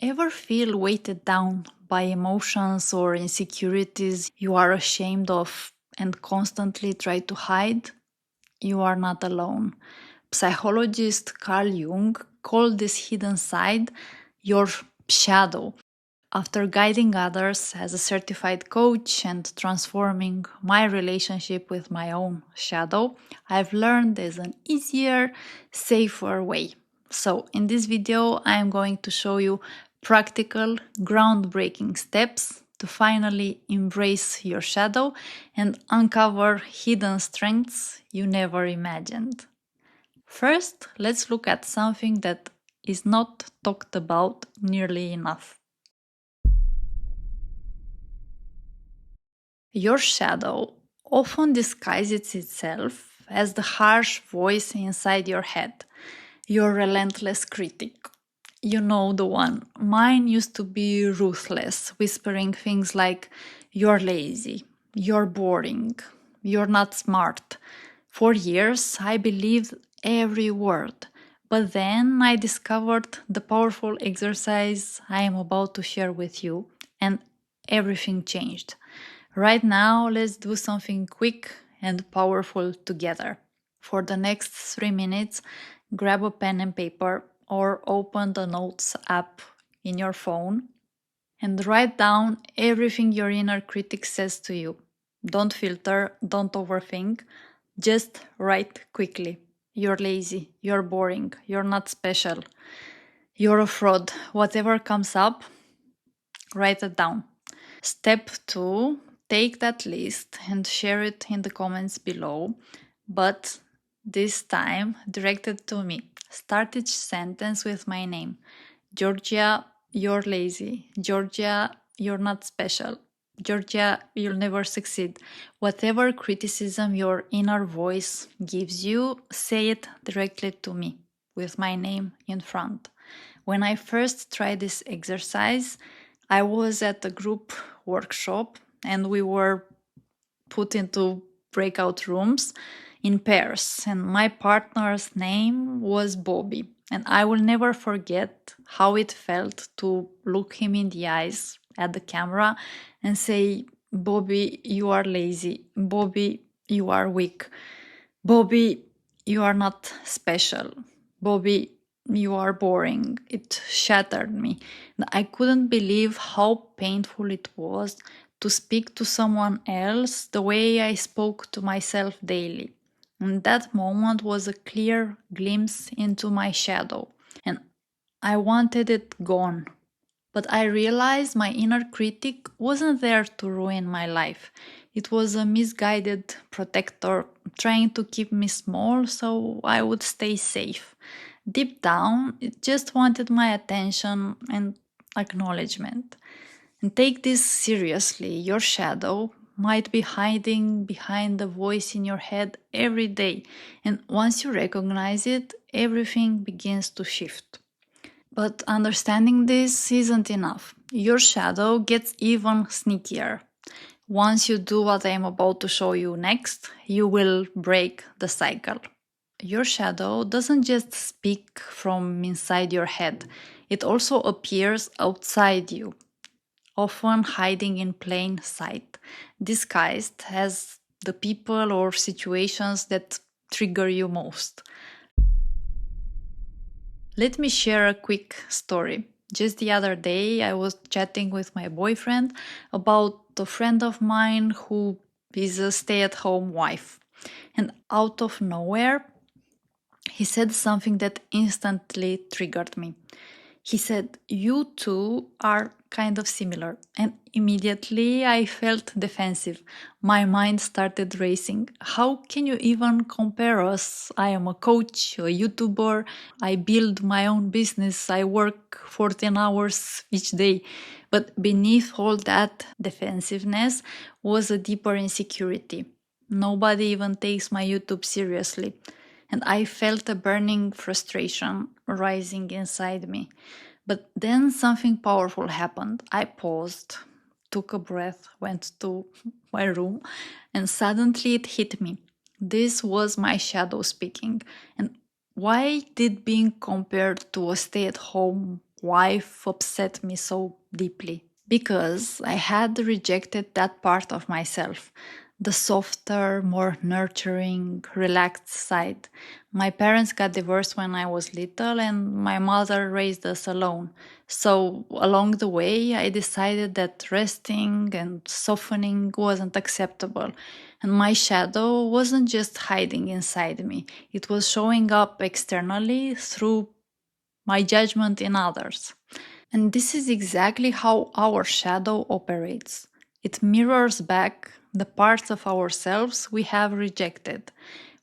Ever feel weighted down by emotions or insecurities you are ashamed of and constantly try to hide? You are not alone. Psychologist Carl Jung called this hidden side your shadow. After guiding others as a certified coach and transforming my relationship with my own shadow, I've learned there's an easier, safer way. So, in this video, I'm going to show you practical, groundbreaking steps to finally embrace your shadow and uncover hidden strengths you never imagined. First, let's look at something that is not talked about nearly enough. Your shadow often disguises itself as the harsh voice inside your head, your relentless critic. You know the one. Mine used to be ruthless, whispering things like, "You're lazy, you're boring, you're not smart." For years, I believed every word. But then I discovered the powerful exercise I am about to share with you, and everything changed. Right now, let's do something quick and powerful together. For the next 3 minutes, grab a pen and paper or open the Notes app in your phone and write down everything your inner critic says to you. Don't filter, don't overthink, just write quickly. You're lazy, you're boring, you're not special, you're a fraud. Whatever comes up, write it down. Step 2, take that list and share it in the comments below, but this time directed to me. Start each sentence with my name. Georgia, you're lazy. Georgia, you're not special. Georgia, you'll never succeed. Whatever criticism your inner voice gives you, say it directly to me with my name in front. When I first tried this exercise, I was at a group workshop and we were put into breakout rooms in pairs, and my partner's name was Bobby. And I will never forget how it felt to look him in the eyes at the camera and say, "Bobby, you are lazy. Bobby, you are weak. Bobby, you are not special. Bobby, you are boring." It shattered me. I couldn't believe how painful it was to speak to someone else the way I spoke to myself daily. And that moment was a clear glimpse into my shadow. And I wanted it gone. But I realized my inner critic wasn't there to ruin my life. It was a misguided protector trying to keep me small so I would stay safe. Deep down, it just wanted my attention and acknowledgement. And take this seriously. Your shadow might be hiding behind the voice in your head every day. And once you recognize it, everything begins to shift. But understanding this isn't enough. Your shadow gets even sneakier. Once you do what I am about to show you next, you will break the cycle. Your shadow doesn't just speak from inside your head, it also appears outside you, often hiding in plain sight, disguised as the people or situations that trigger you most. Let me share a quick story. Just the other day, I was chatting with my boyfriend about a friend of mine who is a stay at home wife. And out of nowhere, he said something that instantly triggered me. He said, "You two are kind of similar." And immediately I felt defensive. My mind started racing. How can you even compare us? I am a coach, a YouTuber. I build my own business. I work 14 hours each day. But beneath all that defensiveness was a deeper insecurity. Nobody even takes my YouTube seriously. And I felt a burning frustration rising inside me. But then something powerful happened. I paused, took a breath, went to my room, and suddenly it hit me. This was my shadow speaking. And why did being compared to a stay at home wife upset me so deeply. Because I had rejected that part of myself, the softer, more nurturing, relaxed side. My parents got divorced when I was little, and my mother raised us alone. So, along the way, I decided that resting and softening wasn't acceptable. And my shadow wasn't just hiding inside me, it was showing up externally through my judgment in others. And this is exactly how our shadow operates. It mirrors back the parts of ourselves we have rejected,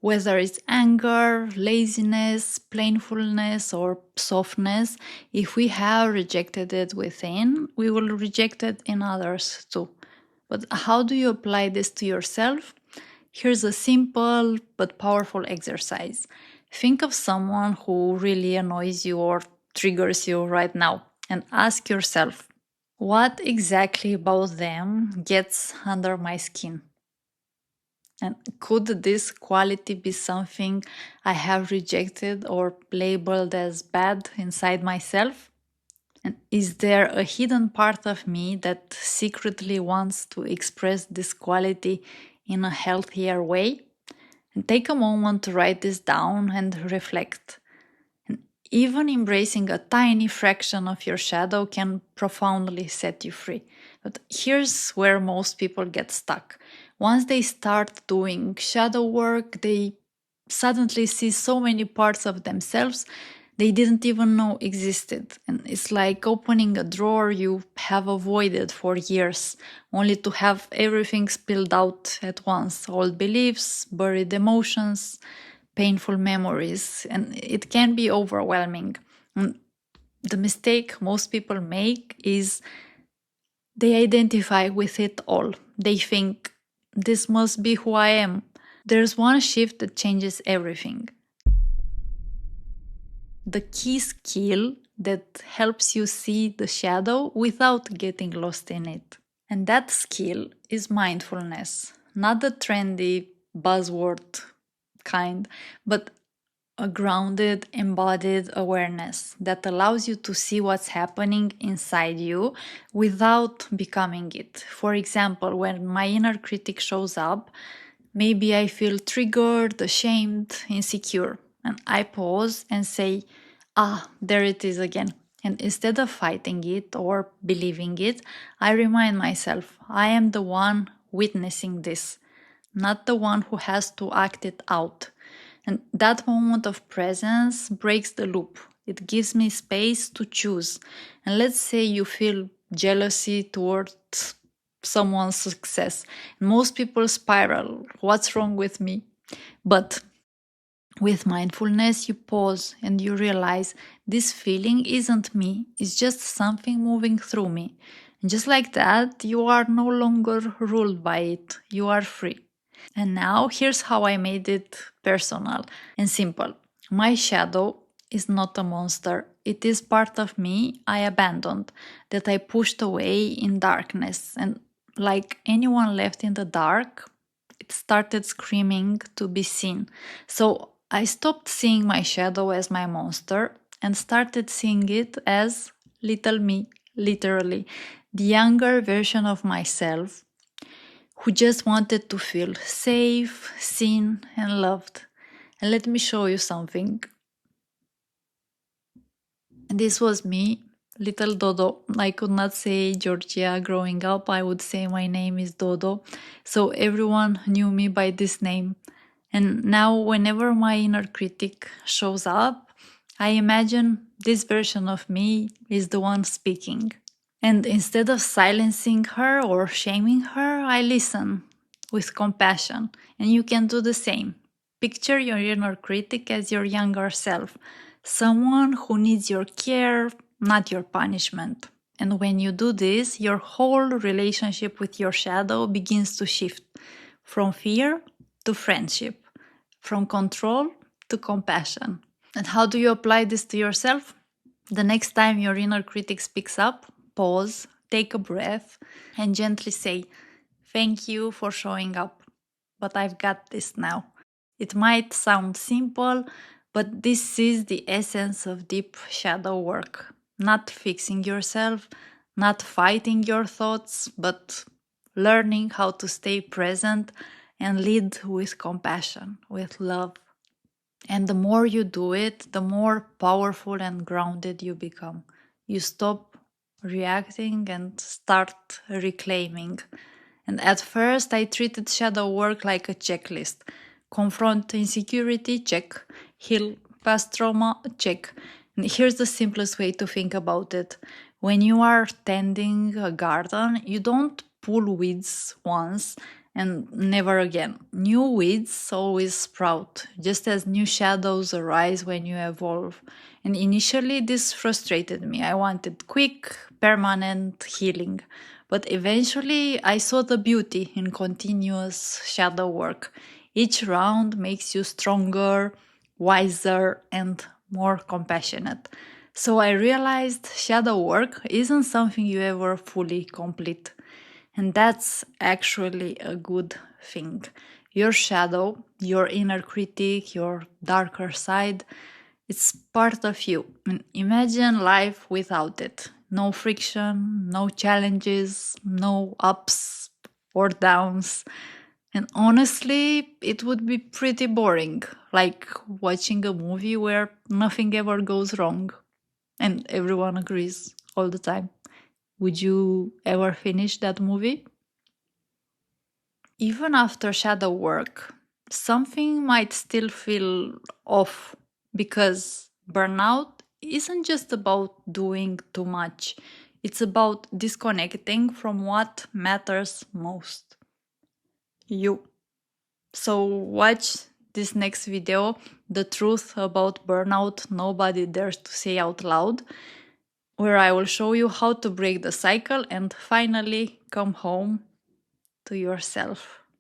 whether it's anger, laziness, plainfulness, or softness. If we have rejected it within, we will reject it in others too. But how do you apply this to yourself? Here's a simple but powerful exercise. Think of someone who really annoys you or triggers you right now and ask yourself, what exactly about them gets under my skin? And could this quality be something I have rejected or labeled as bad inside myself? And is there a hidden part of me that secretly wants to express this quality in a healthier way? And take a moment to write this down and reflect. And even embracing a tiny fraction of your shadow can profoundly set you free. But here's where most people get stuck. Once they start doing shadow work, they suddenly see so many parts of themselves they didn't even know existed. And it's like opening a drawer you have avoided for years, only to have everything spilled out at once: old beliefs, buried emotions, painful memories, and it can be overwhelming. And the mistake most people make is they identify with it all. They think, this must be who I am. There's one shift that changes everything. The key skill that helps you see the shadow without getting lost in it. And that skill is mindfulness, not the trendy buzzword kind, but a grounded, embodied awareness that allows you to see what's happening inside you without becoming it. For example, when my inner critic shows up, maybe I feel triggered, ashamed, insecure, and I pause and say, ah, there it is again. And instead of fighting it or believing it, I remind myself I am the one witnessing this, not the one who has to act it out. And that moment of presence breaks the loop. It gives me space to choose. And let's say you feel jealousy towards someone's success. Most people spiral. What's wrong with me? But with mindfulness, you pause and you realize this feeling isn't me, it's just something moving through me. And just like that, you are no longer ruled by it, you are free. And now, here's how I made it personal and simple. My shadow is not a monster, it is part of me I abandoned, that I pushed away in darkness. And like anyone left in the dark, it started screaming to be seen. So I stopped seeing my shadow as my monster and started seeing it as little me, literally, the younger version of myself who just wanted to feel safe, seen, and loved. And let me show you something. This was me, little Dodo. I could not say Georgia growing up, I would say my name is Dodo. So everyone knew me by this name. And now, whenever my inner critic shows up, I imagine this version of me is the one speaking. And instead of silencing her or shaming her, I listen with compassion. And you can do the same. Picture your inner critic as your younger self, someone who needs your care, not your punishment. And when you do this, your whole relationship with your shadow begins to shift from fear to friendship, from control to compassion. And how do you apply this to yourself? The next time your inner critic speaks up, pause, take a breath, and gently say, thank you for showing up, but I've got this now. It might sound simple, but this is the essence of deep shadow work. not fixing yourself, not fighting your thoughts, but learning how to stay present and lead with compassion, with love. And the more you do it, the more powerful and grounded you become. You stop reacting and start reclaiming. And at first, I treated shadow work like a checklist: confront insecurity, check; heal past trauma, check. And here's the simplest way to think about it: when you are tending a garden, you don't pull weeds once and never again. New weeds always sprout, just as new shadows arise when you evolve. And initially, this frustrated me. I wanted quick, permanent healing. But eventually, I saw the beauty in continuous shadow work. Each round makes you stronger, wiser, and more compassionate. So I realized shadow work isn't something you ever fully complete. And that's actually a good thing. Your shadow, your inner critic, your darker side, it's part of you. And imagine life without it. No friction, no challenges, no ups or downs. And honestly, it would be pretty boring, like watching a movie where nothing ever goes wrong and everyone agrees all the time. Would you ever finish that movie? Even after shadow work, something might still feel off because burnout isn't just about doing too much, it's about disconnecting from what matters most: you. So, watch this next video, The Truth About Burnout Nobody Dares to Say Out Loud, where I will show you how to break the cycle and finally come home to yourself.